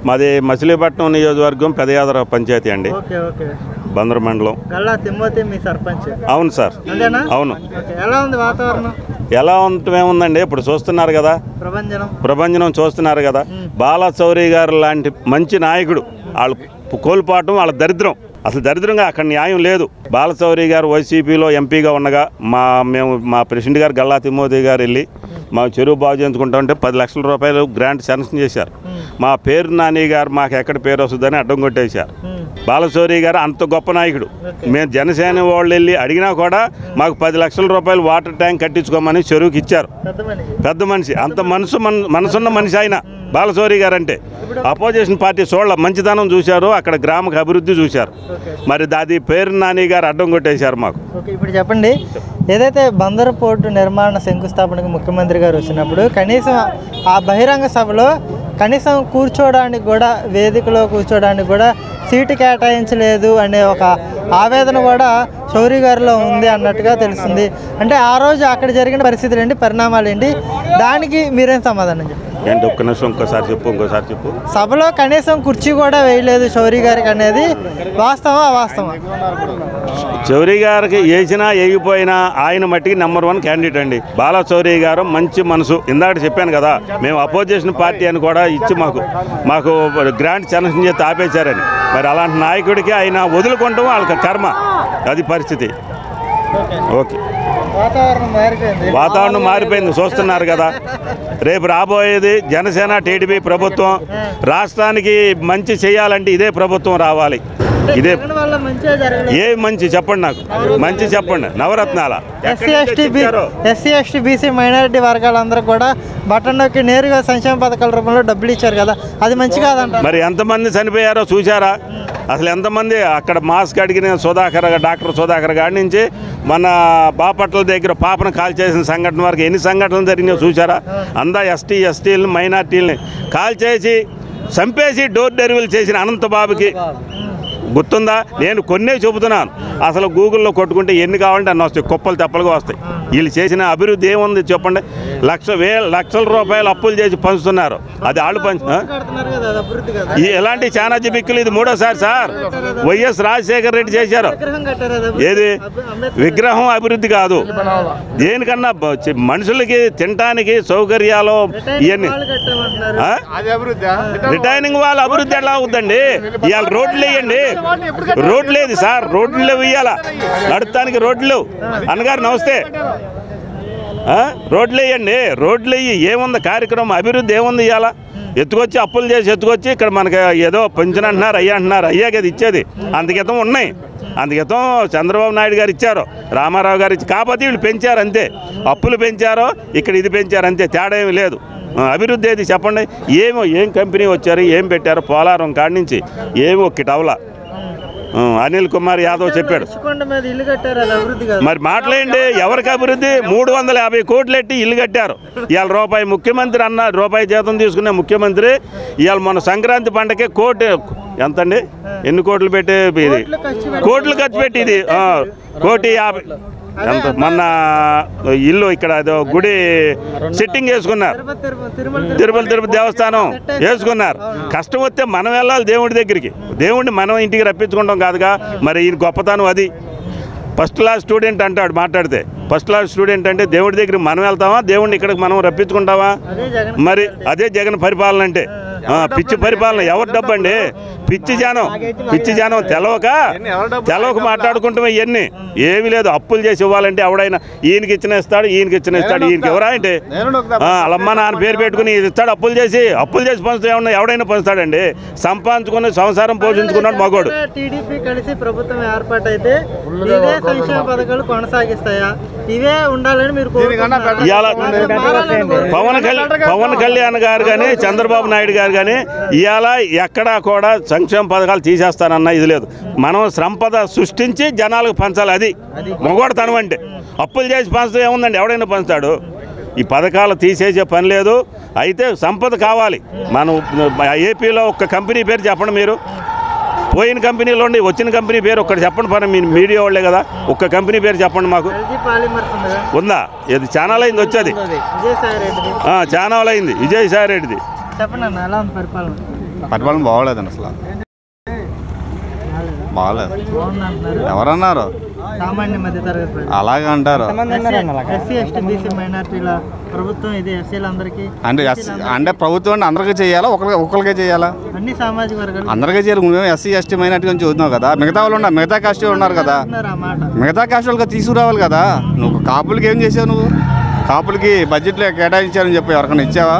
మాది మచిలీపట్నం నియోజకవర్గం పెదయాదర పంచాయతీ అండి. బందరు మండలం. అవును సార్, అవును. ఎలా ఉంటుందేముందండి, ఇప్పుడు చూస్తున్నారు కదా, ప్రభంజనం చూస్తున్నారు కదా. బాలశౌరి గారు లాంటి మంచి నాయకుడు వాళ్ళు కోల్పోవటం వాళ్ళ దరిద్రం. అసలు దరిద్రంగా అక్కడ న్యాయం లేదు. బాలశౌరి గారు వైసీపీలో ఎంపీగా ఉండగా మా ప్రెసిడెంట్ గారు గల్లా తిమ్మోతి గారు వెళ్ళి మా చెరువు బాగు చేయించుకుంటామంటే 10 లక్షల రూపాయలు గ్రాంట్ శాంక్షన్ చేశారు. మా పేరు నాని గారు మాకు ఎక్కడ పేరు వస్తుందని అడ్డం కొట్టేశారు. బాలశౌరి గారు అంత గొప్ప నాయకుడు. మేము జనసేన వాళ్ళు వెళ్ళి అడిగినా కూడా మాకు 10 లక్షల రూపాయలు వాటర్ ట్యాంక్ కట్టించుకోమని చెరువుకి ఇచ్చారు. పెద్ద మనిషి, అంత మనసున్న మనిషి ఆయన బాలశౌరి గారు అంటే. అపోజిషన్ పార్టీ చూడాల మంచితనం చూశారు, అక్కడ గ్రామకు అభివృద్ధి చూశారు. మరి అది పేరు నాని గారు అడ్డం కొట్టేశారు మాకు. ఇప్పుడు చెప్పండి, ఏదైతే బందరు పోర్టు నిర్మాణ శంకుస్థాపనకు ముఖ్యమంత్రి గారు వచ్చినప్పుడు కనీసం ఆ బహిరంగ సభలో కనీసం కూర్చోవడానికి కూడా, వేదికలో కూర్చోవడానికి కూడా సీటు కేటాయించలేదు అనే ఒక ఆవేదన కూడా శౌరి గారిలో ఉంది అన్నట్టుగా తెలుస్తుంది. అంటే ఆ రోజు అక్కడ జరిగిన పరిస్థితులు ఏంటి, పరిణామాలు ఏంటి, దానికి మీరేం సమాధానం చెప్పండి. ఏంటి ఒక్క నిమిషం ఇంకోసారి చెప్పు. సభలో కనీసం కుర్చీ కూడా వేయలేదు శౌరి గారికి అనేది వాస్తవం అవాస్తవం? శౌరి గారికి వేసినా వేయకపోయినా ఆయన మట్టికి నెంబర్ 1 క్యాండిడేట్ అండి బాలశౌరి గారు. మంచి మనసు, ఇందాక చెప్పాను కదా, మేము అపోజిషన్ పార్టీ అని కూడా ఇచ్చి మాకు గ్రాంట్ శాంక్షన్ చేసి ఆపేశారని. మరి అలాంటి నాయకుడికి ఆయన వదులుకుంటాం వాళ్ళకి కర్మ, అది పరిస్థితి. ఓకే, వాతావరణం మారిపోయింది చూస్తున్నారు కదా. రేపు రాబోయేది జనసేన టీడీపీ ప్రభుత్వం. రాష్ట్రానికి మంచి చేయాలంటే ఇదే ప్రభుత్వం రావాలి. ఇదే ఏ మంచి చెప్పండి, నాకు మంచి చెప్పండి. నవరత్నాల ఎస్సీ ఎస్టీ బీసీ మైనారిటీ వర్గాలందరూ కూడా బటన్ నొక్కి నేరుగా సంక్షేమ పథకాల రూపంలో డబ్బులు ఇచ్చారు కదా, అది మంచి కాదంట. మరి ఎంతమంది చనిపోయారో చూసారా? అసలు ఎంతమంది అక్కడ మాస్క్ అడిగిన డాక్టర్ సుధాకర్ గారి నుంచి మన బాపట్ల దగ్గర పాపను కాల్ చేసిన సంఘటన వరకు ఎన్ని సంఘటనలు జరిగినాయో చూసారా? అందా ఎస్టీలను మైనార్టీలని కాల్ చేసి చంపేసి డోర్ డెలివరీ చేసిన అనంతబాబుకి గుర్తుందా? నేను కొన్నే చెబుతున్నాను. అసలు గూగుల్లో కొట్టుకుంటే ఎన్ని కావాలంటే అన్నీ వస్తాయి, కుప్పలు తెప్పలుగా వస్తాయి. వీళ్ళు చేసిన అభివృద్ధి ఏముంది చెప్పండి? లక్షల రూపాయలు అప్పులు చేసి పంచుతున్నారు. అది వాళ్ళు ఎలాంటి చాలా జిబిక్కులు. ఇది 3వసారి సార్. వైఎస్ రాజశేఖర రెడ్డి చేశారు. ఏది విగ్రహం అభివృద్ధి కాదు, దేనికన్నా మనుషులకి తినటానికి సౌకర్యాలు ఇవన్నీ. రిటైనింగ్ వాళ్ళ అభివృద్ధి ఎలా అవుతుందండి? ఇవాళ రోడ్లు వేయండి, రోడ్లు లేదు సార్, రోడ్లు వేయాలా? నడటానికి రోడ్లు లేవు. అన్నగారు నమస్తే. రోడ్లు వేయండి, రోడ్లు వేయి. ఏముంది కార్యక్రమం? అభివృద్ధి ఏముంది? ఇవాళ ఎత్తుకొచ్చి అప్పులు చేసి ఎత్తుకొచ్చి ఇక్కడ మనకి ఏదో పెన్షన్ అంటున్నారు, అంటున్నారు. అయ్యా కదా ఇచ్చేది. అందుకితం ఉన్నాయి, అందుకితం చంద్రబాబు నాయుడు గారు ఇచ్చారు, రామారావు గారు ఇచ్చి. కాకపోతే వీళ్ళు పెంచారు అంతే. అప్పులు పెంచారో ఇక్కడ ఇది పెంచారు అంతే, తేడా ఏమి లేదు. అభివృద్ధి ఏది చెప్పండి? ఏం కంపెనీ వచ్చారు, ఏం పెట్టారు? పోలారం కాడి నుంచి ఏమి ఒక్కటి అవలా. అనిల్ కుమార్ యాదవ్ చెప్పాడు. మరి మాట్లాడండి, ఎవరికి అభివృద్ధి? 350 కోట్లు ఎట్టి ఇల్లు కట్టారు. ఇవాళ రూపాయి ముఖ్యమంత్రి రూపాయి జీతం తీసుకునే ముఖ్యమంత్రి ఇవాళ మన సంక్రాంతి పండగకి ఎంతండి, ఎన్ని కోట్లు పెట్టి ఇది కోట్లు ఖర్చు పెట్టి ఇది 1,50,00,000 ఎంత మొన్న ఇల్లు ఇక్కడ అదో గుడి సిట్టింగ్ వేసుకున్నారు, తిరుపతి దేవస్థానం వేసుకున్నారు. కష్టం వస్తే మనం వెళ్ళాలి దేవుడి దగ్గరికి, దేవుడిని మనం ఇంటికి రప్పించుకుంటాం కాదుగా. మరి ఈయన గొప్పతనం అది. ఫస్ట్ క్లాస్ స్టూడెంట్ అంటాడు మాట్లాడితే. ఫస్ట్ క్లాస్ స్టూడెంట్ అంటే దేవుడి దగ్గరికి మనం వెళ్తామా, దేవుడిని ఇక్కడికి మనం రప్పించుకుంటామా? మరి అదే జగన్ పరిపాలన అంటే. పిచ్చి పరిపాలన. ఎవరు డబ్బు అండి? పిచ్చి జనం తెలవక మాట్లాడుకుంటాం. ఇవన్నీ ఏమీ లేదు. అప్పులు చేసి ఇవ్వాలంటే ఎవడైనా ఈయనకి ఇచ్చిన ఇస్తాడు, ఈయనకి ఎవరా అంటే వాళ్ళమ్మ నాన్న పేరు పెట్టుకుని ఇస్తాడు. అప్పులు చేసి పంచుతా ఎవడైనా పంచుతాడండి? సంపాదించుకుని సంసారం పోషించుకున్నాడు మగోడు. టీడీపీ కలిసి ప్రభుత్వం ఏర్పాటైతే ఇవే సంక్షేమ పథకాలు కొనసాగిస్తాయా? ఇవే ఉండాలని మీరు పవన్ కళ్యాణ్ గారు కానీ చంద్రబాబు నాయుడు గారు కానీ ఇవాళ ఎక్కడా కూడా సంక్షేమ పథకాలు తీసేస్తానన్నా ఇది లేదు. మనం సంపద సృష్టించి జనాలకు పంచాలి. అది మొగోడతనం అంటే. అప్పులు చేసి పంచడం ఏముందండి? ఎవడైనా పంచుతాడు. ఈ పథకాలు తీసేసే పని లేదు. అయితే సంపద కావాలి. మనం ఏపీలో ఒక్క కంపెనీ పేరు చెప్పండి మీరు. పోయిన కంపెనీలో ఉండి వచ్చిన కంపెనీ పేరు ఒక్కటి చెప్పండి. పని మీరు మీడియా వాళ్ళే కదా, ఒక్క కంపెనీ పేరు చెప్పండి మాకు. ఉందా? ఇది ఛానల్ అయింది వచ్చేది, ఛానల్ అయింది విజయసాయి రెడ్డిది. చెప్పండి. పరిపాలన బాగోలేదండి అసలు, బాగలేదు. ఎవరన్నారు? సామాన్య మధ్యతరగతి ప్రజలు అలాగే అంటారు. ఎస్సీ ఎస్టీ బీసీ మైనార్టీల ప్రభుత్వం ఇది ఎస్సీలందరికీ అంటే ప్రభుత్వం అందరికీ చేయాలా, ఒక్కరికే చేయాలా? అన్ని సామాజిక వర్గాలు అందరికీ చేయాలి. నువ్వు ఎస్సీ ఎస్టీ మైనార్టీ అని చూస్తున్నావు కదా, మిగతా వాళ్ళు ఉన్నారు, మిగతా కాస్ట్ ఉన్నారు కదా, ఆ మాట. మిగతా కాస్ట్ వాళ్ళకి తీసుకురావాలి కదా. నువ్వు కాపులకి ఏం చేసావు? నువ్వు కాపులకి బడ్జెట్లో కేటాయించారని చెప్పి ఎవరికైనా ఇచ్చావా?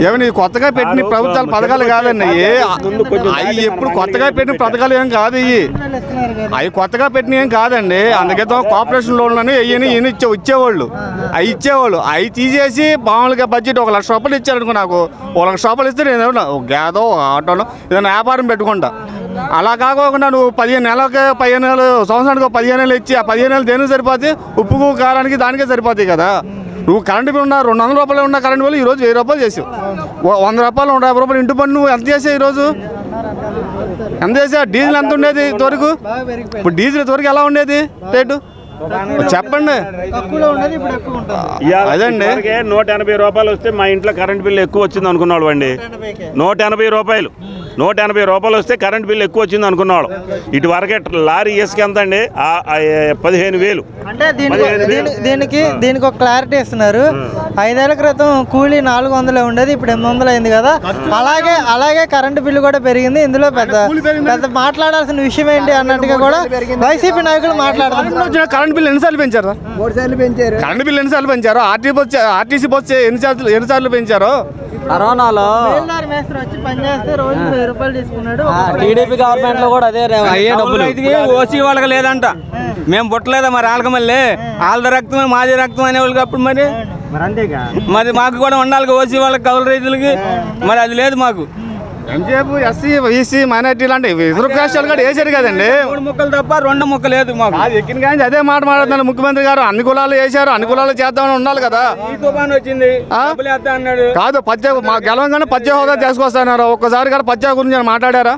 ఏమని కొత్తగా పెట్టిన ప్రభుత్వాల పథకాలు కాదండి అవి, ఎప్పుడు కొత్తగా పెట్టిన పథకాలు ఏం కాదు ఇవి, అవి కొత్తగా పెట్టిన ఏం కాదండి. అందుకే కార్పొరేషన్ లోన్లని ఇవన్నీ ఇచ్చేవాళ్ళు, అవి ఇచ్చేవాళ్ళు. అవి తీసేసి మామూలుగా బడ్జెట్ 1 లక్ష రూపాయలు ఇచ్చారనుకో, నాకు 1 లక్ష రూపాయలు ఇస్తే నేను గేదో ఆటోలో ఏదైనా వ్యాపారం పెట్టుకుంటా. అలా కాకుండా నువ్వు 15 నెలలకి 15 నెలలు సంవత్సరానికి 15 నెలలు ఇచ్చి ఆ 15 నెలలు దేనికి సరిపోతాయి? ఉప్పుకు కారానికి దానికే సరిపోతాయి కదా. నువ్వు కరెంటు బిల్ ఉన్న 200 రూపాయలు ఉన్న కరెంటు బిల్లు ఈరోజు 1000 రూపాయలు చేసావు. 100 రూపాయలు 150 రూపాయలు ఇంటి పన్ను నువ్వు ఎంత చేసావు? ఈరోజు ఎంత చేసావు? డీజిల్ ఎంత ఉండేది ఇంతవరకు? ఇప్పుడు డీజిల్ ఇంతవరకు ఎలా ఉండేది రేటు చెప్పండి. అదండి 180 రూపాయలు వస్తే మా ఇంట్లో కరెంట్ బిల్లు ఎక్కువ వచ్చింది అనుకున్నాడు అండి. 180 రూపాయలు 180 రూపాయలు వస్తే కరెంట్ బిల్లు ఎక్కువ వచ్చింది అనుకున్నాడు. ఇటు వరకే లారీ ఇసుక ఎంత అండి? 15,000. అంటే దీనికి ఒక క్లారిటీ ఇస్తున్నారు. 5 ఏళ్ల క్రితం కూలీ 400 ఉండేది, ఇప్పుడు 800 అయింది కదా. అలాగే కరెంటు బిల్లు కూడా పెరిగింది. ఇందులో పెద్ద మాట్లాడాల్సిన విషయం ఏంటి అన్నట్టుగా కూడా వైసీపీ నాయకులు మాట్లాడుతున్నారు. కరెంట్ బిల్లు ఎన్నిసార్లు పెంచారు? 3 సార్లు పెంచారు. కరెంట్ బిల్లు ఎన్నిసార్లు పెంచారు? ఆర్టీసీ బస్సు ఎన్నిసార్లు పెంచారు? కరోనాలో టీడీపీ గవర్నమెంట్ లో కూడా అదే అయ్యే డబ్బులు ఓసీ వాళ్ళకి లేదంట. మేము పుట్టలేదా మరి వాళ్ళకి? మళ్ళీ వాళ్ళ రక్తమే మాది రక్తం అనేవాళ్ళకి అప్పుడు మరి మాకు కూడా ఉండాలి ఓసీ వాళ్ళకి, కౌలు రైతులకి. మరి అది లేదు మాకు. ఎంతసేపు ఎస్సీ బీసీ మైనార్టీ లాంటి ఎదురు కాస్టాలు కూడా వేసారు కదండి. 3 ముక్కలు తప్ప 2 ముక్క లేదు మాకు. ఎక్కిన కానీ అదే మాట మాట్లాడుతున్నారు ముఖ్యమంత్రి గారు. అన్ని కులాలు వేశారు, అన్ని కులాలు చేద్దామని ఉండాలి కదా. వచ్చింది కాదు మా గెలవంగానే పద్య హోదా చేసుకొస్తున్నారు. ఒక్కసారి గారు పద్య గురించి మాట్లాడారా?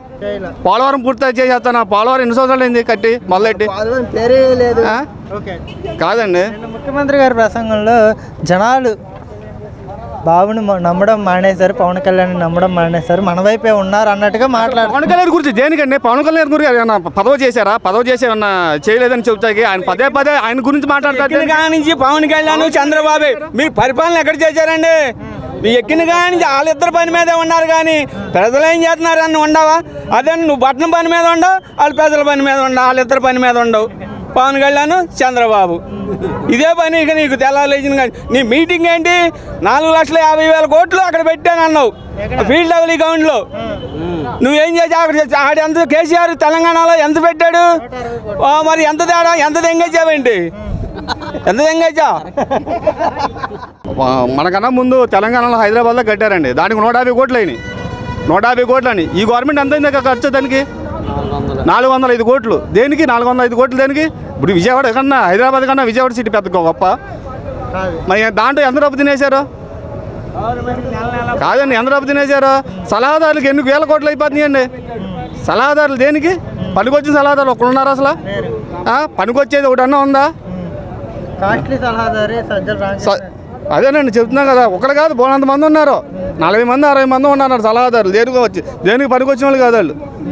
పోలవరం పూర్తి చేసేస్తాను. పోలవరం ఎన్ని సంవత్సరాలు అయింది కట్టి మొదలెట్టి? కాదండి. ముఖ్యమంత్రి గారి ప్రసంగంలో జనాలు బాబుని నమ్మడం మానేశారు, పవన్ కళ్యాణ్ నమ్మడం మానేశారు, మన వైపే ఉన్నారు అన్నట్టుగా మాట్లాడారు. పవన్ కళ్యాణ్ గురించి దేనికండి? పవన్ కళ్యాణ్ గురించి ఏమన్నా పదవి చేశారా? పదవి చేసి ఏమన్నా చేయలేదని చెబుతాయి. ఆయన పదే ఆయన గురించి మాట్లాడతారు. నుంచి పవన్ కళ్యాణ్ చంద్రబాబు మీరు పరిపాలన ఎక్కడ చేశారండి? ఎక్కిన కానీ వాళ్ళిద్దరు పని మీదే ఉన్నారు కానీ ప్రజలు ఏం చేస్తున్నారు అని ఉండవా? అదే నువ్వు పట్టణం పని మీద ఉండవు, వాళ్ళు ప్రజల పని మీద ఉండవు, వాళ్ళిద్దరు పని మీద ఉండవు. పవన్ కళ్యాణ్ చంద్రబాబు ఇదే పని. ఇక నీకు తెల్లాలేసిన కానీ నీ మీటింగ్ ఏంటి? 4,50,000 కోట్లు అక్కడ పెట్టానన్నావు ఫీల్డ్ లెవెల్ అకౌంట్లో. నువ్వేం చేసావు అక్కడ? ఆడ ఎంత కేసీఆర్ తెలంగాణలో ఎంత పెట్టాడు? మరి ఎంత తేడా? ఎంత దెంగేసావేంటి? ఎంత దెంగేసా? మనకన్నా ముందు తెలంగాణలో హైదరాబాద్లో కట్టారండి. దానికి 150 కోట్లు అయినాయి. 150 కోట్లు అని ఈ గవర్నమెంట్ ఎంత అయింది ఖర్చు? దానికి 405 కోట్లు. దేనికి 405 కోట్లు? దేనికి? ఇప్పుడు విజయవాడ కన్నా హైదరాబాద్ కన్నా విజయవాడ సిటీ పెద్ద గొప్ప. మరి దాంట్లో ఎంత డబ్బు తినేశారు? కాదండి, ఎంత డబ్బు తినేశారు? సలహాదారులకు ఎన్ని వేల కోట్లు అయిపోతున్నాయండి. సలహాదారులు దేనికి? పనికొచ్చిన సలహాదారులు ఒకరున్నారు అసలు? పనికొచ్చేది ఒకటన్నా ఉందా? అదేనండి చెప్తున్నాం కదా. ఒకరు కాదు, బోనంత మంది ఉన్నారు. 40 మంది 60 మంది ఉన్నారు సలహాదారులు. దేనికి పనికొచ్చిన వాళ్ళు కాదు వాళ్ళు.